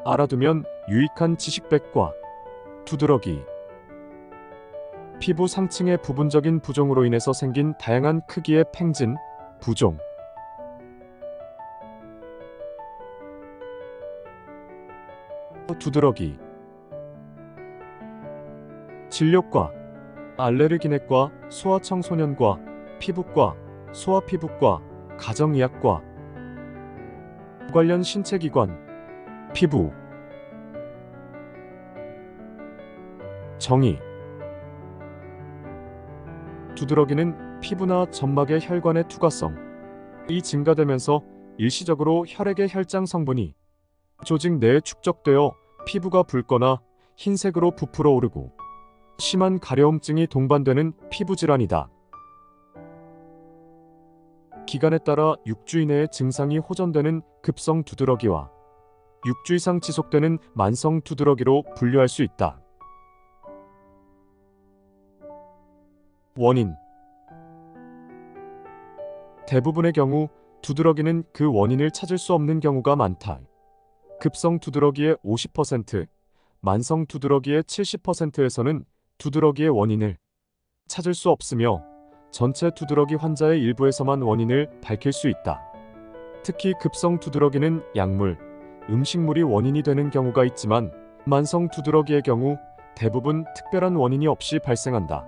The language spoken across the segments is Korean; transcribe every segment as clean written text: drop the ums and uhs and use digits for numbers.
알아두면 유익한 지식백과. 두드러기. 피부 상층의 부분적인 부종으로 인해서 생긴 다양한 크기의 팽진, 부종. 두드러기. 진료과, 알레르기내과, 소아청소년과, 피부과, 소아피부과, 가정의학과. 관련 신체기관. 피부. 정의. 두드러기는 피부나 점막의 혈관의 투과성이 증가되면서 일시적으로 혈액의 혈장 성분이 조직 내에 축적되어 피부가 붉거나 흰색으로 부풀어 오르고 심한 가려움증이 동반되는 피부질환이다. 기간에 따라 6주 이내에 증상이 호전되는 급성 두드러기와 6주 이상 지속되는 만성 두드러기로 분류할 수 있다. 원인. 대부분의 경우 두드러기는 그 원인을 찾을 수 없는 경우가 많다. 급성 두드러기의 50%, 만성 두드러기의 70%에서는 두드러기의 원인을 찾을 수 없으며 전체 두드러기 환자의 일부에서만 원인을 밝힐 수 있다. 특히 급성 두드러기는 약물, 음식물이 원인이 되는 경우가 있지만 만성 두드러기의 경우 대부분 특별한 원인이 없이 발생한다.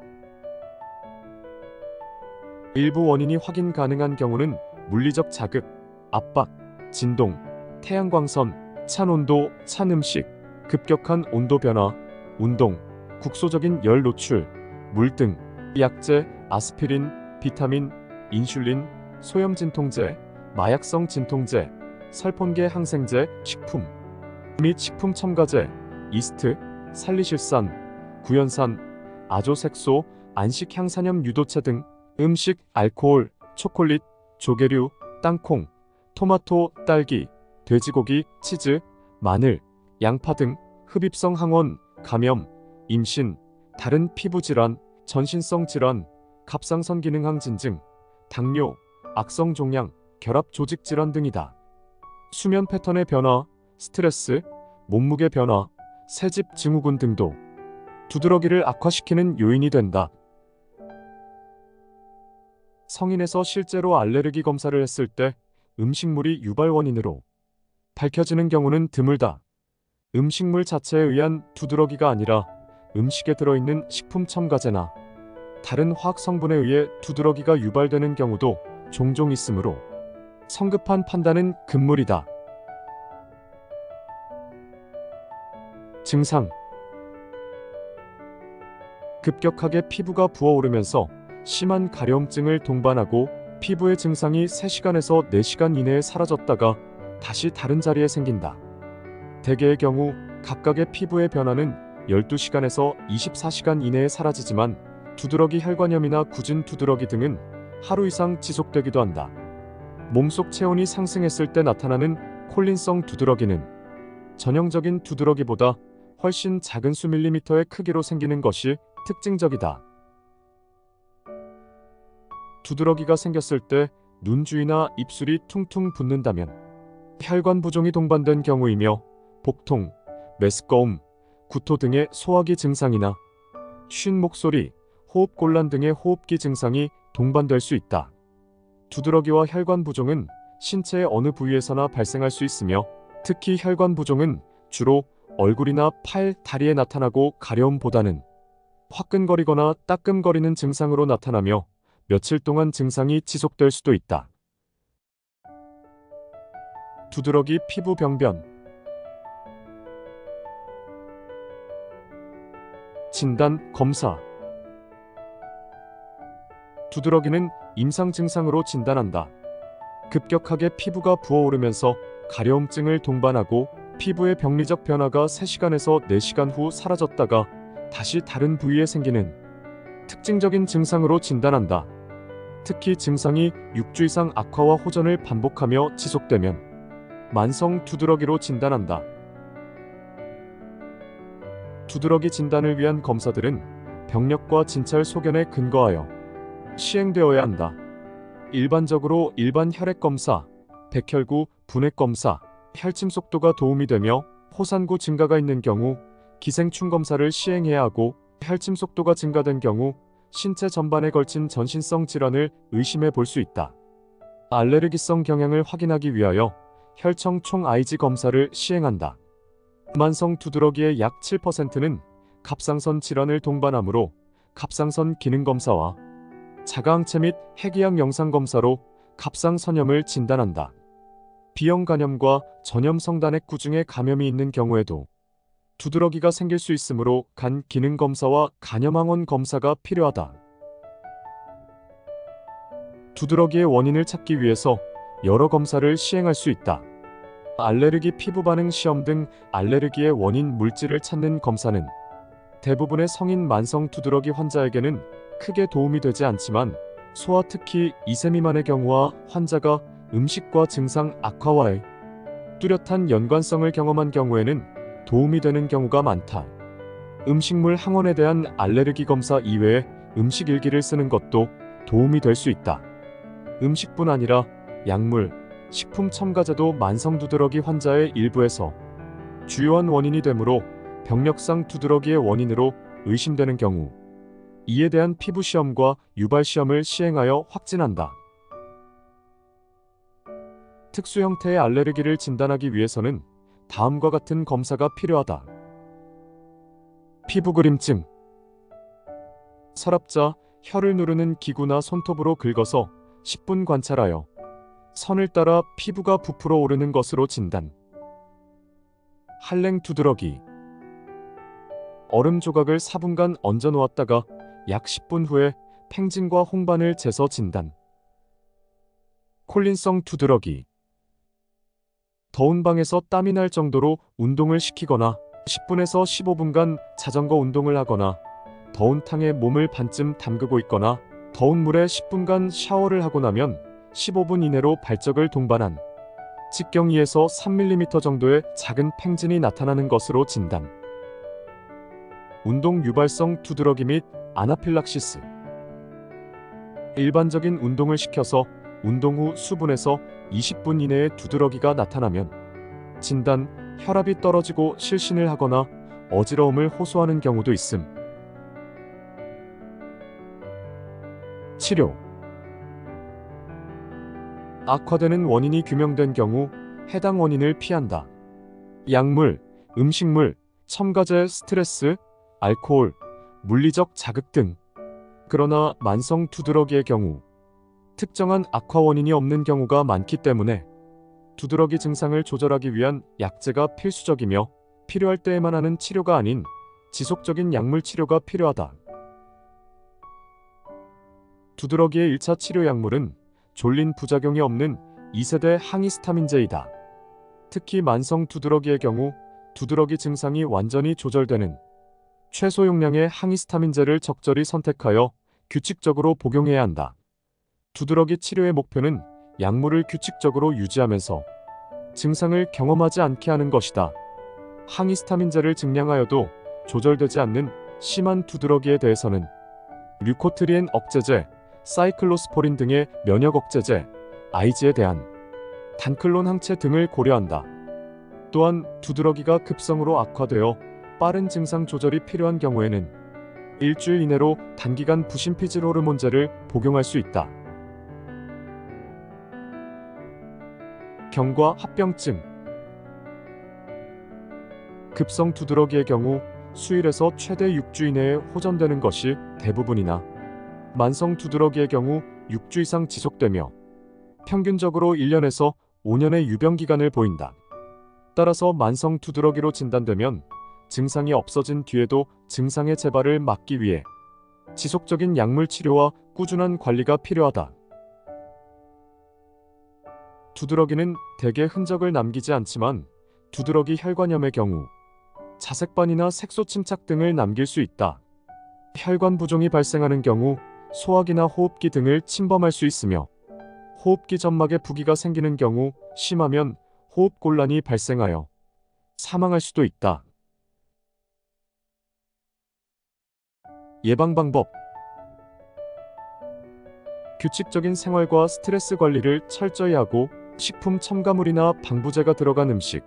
일부 원인이 확인 가능한 경우는 물리적 자극, 압박, 진동, 태양광선, 찬 온도, 찬 음식, 급격한 온도 변화, 운동, 국소적인 열 노출, 물 등, 약제, 아스피린, 비타민, 인슐린, 소염 진통제, 마약성 진통제, 살폰계 항생제, 식품 및 식품 첨가제, 이스트, 살리실산, 구연산, 아조색소, 안식 향산염 유도체 등 음식, 알코올, 초콜릿, 조개류, 땅콩, 토마토, 딸기, 돼지고기, 치즈, 마늘, 양파 등 흡입성 항원, 감염, 임신, 다른 피부질환, 전신성 질환, 갑상선 기능 항진 증, 당뇨, 악성 종양, 결합 조직 질환 등이다. 수면 패턴의 변화, 스트레스, 몸무게 변화, 새집 증후군 등도 두드러기를 악화시키는 요인이 된다. 성인에서 실제로 알레르기 검사를 했을 때 음식물이 유발 원인으로 밝혀지는 경우는 드물다. 음식물 자체에 의한 두드러기가 아니라 음식에 들어있는 식품 첨가제나 다른 화학 성분에 의해 두드러기가 유발되는 경우도 종종 있으므로 성급한 판단은 금물이다. 증상. 급격하게 피부가 부어오르면서 심한 가려움증을 동반하고 피부의 증상이 3시간에서 4시간 이내에 사라졌다가 다시 다른 자리에 생긴다. 대개의 경우 각각의 피부의 변화는 12시간에서 24시간 이내에 사라지지만 두드러기 혈관염이나 굳은 두드러기 등은 하루 이상 지속되기도 한다. 몸속 체온이 상승했을 때 나타나는 콜린성 두드러기는 전형적인 두드러기보다 훨씬 작은 수밀리미터의 크기로 생기는 것이 특징적이다. 두드러기가 생겼을 때 눈 주위나 입술이 퉁퉁 붓는다면 혈관 부종이 동반된 경우이며 복통, 메스꺼움, 구토 등의 소화기 증상이나 쉰 목소리, 호흡곤란 등의 호흡기 증상이 동반될 수 있다. 두드러기와 혈관 부종은 신체의 어느 부위에서나 발생할 수 있으며 특히 혈관 부종은 주로 얼굴이나 팔, 다리에 나타나고 가려움보다는 화끈거리거나 따끔거리는 증상으로 나타나며 며칠 동안 증상이 지속될 수도 있다. 두드러기 피부 병변. 진단, 검사. 두드러기는 임상 증상으로 진단한다. 급격하게 피부가 부어오르면서 가려움증을 동반하고 피부의 병리적 변화가 3시간에서 4시간 후 사라졌다가 다시 다른 부위에 생기는 특징적인 증상으로 진단한다. 특히 증상이 6주 이상 악화와 호전을 반복하며 지속되면 만성 두드러기로 진단한다. 두드러기 진단을 위한 검사들은 병력과 진찰 소견에 근거하여 시행되어야 한다. 일반적으로 일반 혈액검사, 백혈구, 분액검사, 혈침 속도가 도움이 되며 호산구 증가가 있는 경우 기생충 검사를 시행해야 하고, 혈침 속도가 증가된 경우 신체 전반에 걸친 전신성 질환을 의심해 볼 수 있다. 알레르기성 경향을 확인하기 위하여 혈청 총 IG 검사를 시행한다. 만성 두드러기의 약 7%는 갑상선 질환을 동반하므로 갑상선 기능 검사와 자가항체 및 해기학 영상 검사로 갑상선염을 진단한다. B형 간염과 전염 성단액 구중에 감염이 있는 경우에도 두드러기가 생길 수 있으므로 간 기능 검사와 간염항원 검사가 필요하다. 두드러기의 원인을 찾기 위해서 여러 검사를 시행할 수 있다. 알레르기 피부 반응 시험 등 알레르기의 원인 물질을 찾는 검사는 대부분의 성인 만성 두드러기 환자에게는 크게 도움이 되지 않지만, 소아 특히 2세 미만의 경우와 환자가 음식과 증상 악화와의 뚜렷한 연관성을 경험한 경우에는 도움이 되는 경우가 많다. 음식물 항원에 대한 알레르기 검사 이외에 음식 일기를 쓰는 것도 도움이 될 수 있다. 음식뿐 아니라 약물, 식품 첨가제도 만성 두드러기 환자의 일부에서 주요한 원인이 되므로 병력상 두드러기의 원인으로 의심되는 경우 이에 대한 피부 시험과 유발 시험을 시행하여 확진한다. 특수 형태의 알레르기를 진단하기 위해서는 다음과 같은 검사가 필요하다. 피부 그림증. 서랍자, 혀를 누르는 기구나 손톱으로 긁어서 10분 관찰하여 선을 따라 피부가 부풀어 오르는 것으로 진단. 한랭 두드러기. 얼음 조각을 4분간 얹어 놓았다가 약 10분 후에 팽진과 홍반을 재서 진단. 콜린성 두드러기. 더운 방에서 땀이 날 정도로 운동을 시키거나 10분에서 15분간 자전거 운동을 하거나 더운 탕에 몸을 반쯤 담그고 있거나 더운 물에 10분간 샤워를 하고 나면 15분 이내로 발적을 동반한 직경 2에서 3mm 정도의 작은 팽진이 나타나는 것으로 진단. 운동 유발성 두드러기 및 아나필락시스. 일반적인 운동을 시켜서 운동 후 수분에서 20분 이내에 두드러기가 나타나면 진단, 혈압이 떨어지고 실신을 하거나 어지러움을 호소하는 경우도 있음. 치료. 악화되는 원인이 규명된 경우 해당 원인을 피한다. 약물, 음식물, 첨가제, 스트레스, 알코올, 물리적 자극 등. 그러나 만성 두드러기의 경우 특정한 악화 원인이 없는 경우가 많기 때문에 두드러기 증상을 조절하기 위한 약제가 필수적이며, 필요할 때에만 하는 치료가 아닌 지속적인 약물 치료가 필요하다. 두드러기의 1차 치료 약물은 졸린 부작용이 없는 2세대 항히스타민제이다. 특히 만성 두드러기의 경우 두드러기 증상이 완전히 조절되는 최소 용량의 항히스타민제를 적절히 선택하여 규칙적으로 복용해야 한다. 두드러기 치료의 목표는 약물을 규칙적으로 유지하면서 증상을 경험하지 않게 하는 것이다. 항히스타민제를 증량하여도 조절되지 않는 심한 두드러기에 대해서는 류코트리엔 억제제, 사이클로스포린 등의 면역 억제제, IG에 대한 단클론 항체 등을 고려한다. 또한 두드러기가 급성으로 악화되어 빠른 증상 조절이 필요한 경우에는 일주일 이내로 단기간 부신피질 호르몬제를 복용할 수 있다. 경과 합병증. 급성 두드러기의 경우 수일에서 최대 6주 이내에 호전되는 것이 대부분이나, 만성 두드러기의 경우 6주 이상 지속되며 평균적으로 1년에서 5년의 유병기간을 보인다. 따라서 만성 두드러기로 진단되면 증상이 없어진 뒤에도 증상의 재발을 막기 위해 지속적인 약물 치료와 꾸준한 관리가 필요하다. 두드러기는 대개 흔적을 남기지 않지만 두드러기 혈관염의 경우 자색반이나 색소 침착 등을 남길 수 있다. 혈관 부종이 발생하는 경우 소화기나 호흡기 등을 침범할 수 있으며, 호흡기 점막에 부기가 생기는 경우 심하면 호흡곤란이 발생하여 사망할 수도 있다. 예방 방법. 규칙적인 생활과 스트레스 관리를 철저히 하고 식품 첨가물이나 방부제가 들어간 음식,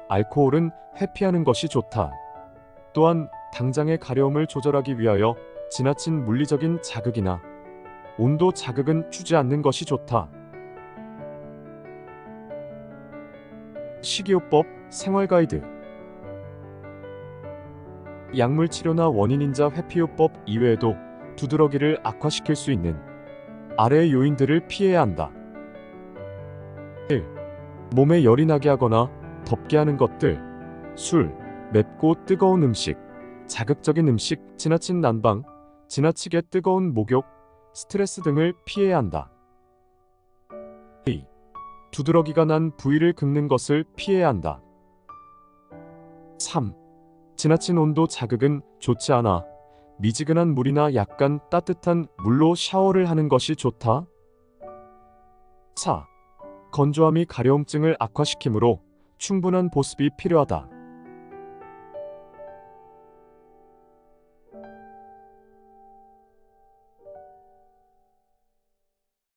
알코올은 회피하는 것이 좋다. 또한 당장의 가려움을 조절하기 위하여 지나친 물리적인 자극이나 온도 자극은 주지 않는 것이 좋다. 식이요법 생활 가이드. 약물 치료나 원인인자 회피요법 이외에도 두드러기를 악화시킬 수 있는 아래의 요인들을 피해야 한다. 1. 몸에 열이 나게 하거나 덥게 하는 것들. 술, 맵고 뜨거운 음식, 자극적인 음식, 지나친 난방, 지나치게 뜨거운 목욕, 스트레스 등을 피해야 한다. 2. 두드러기가 난 부위를 긁는 것을 피해야 한다. 3. 지나친 온도 자극은 좋지 않아. 미지근한 물이나 약간 따뜻한 물로 샤워를 하는 것이 좋다. 4. 건조함이 가려움증을 악화시키므로 충분한 보습이 필요하다.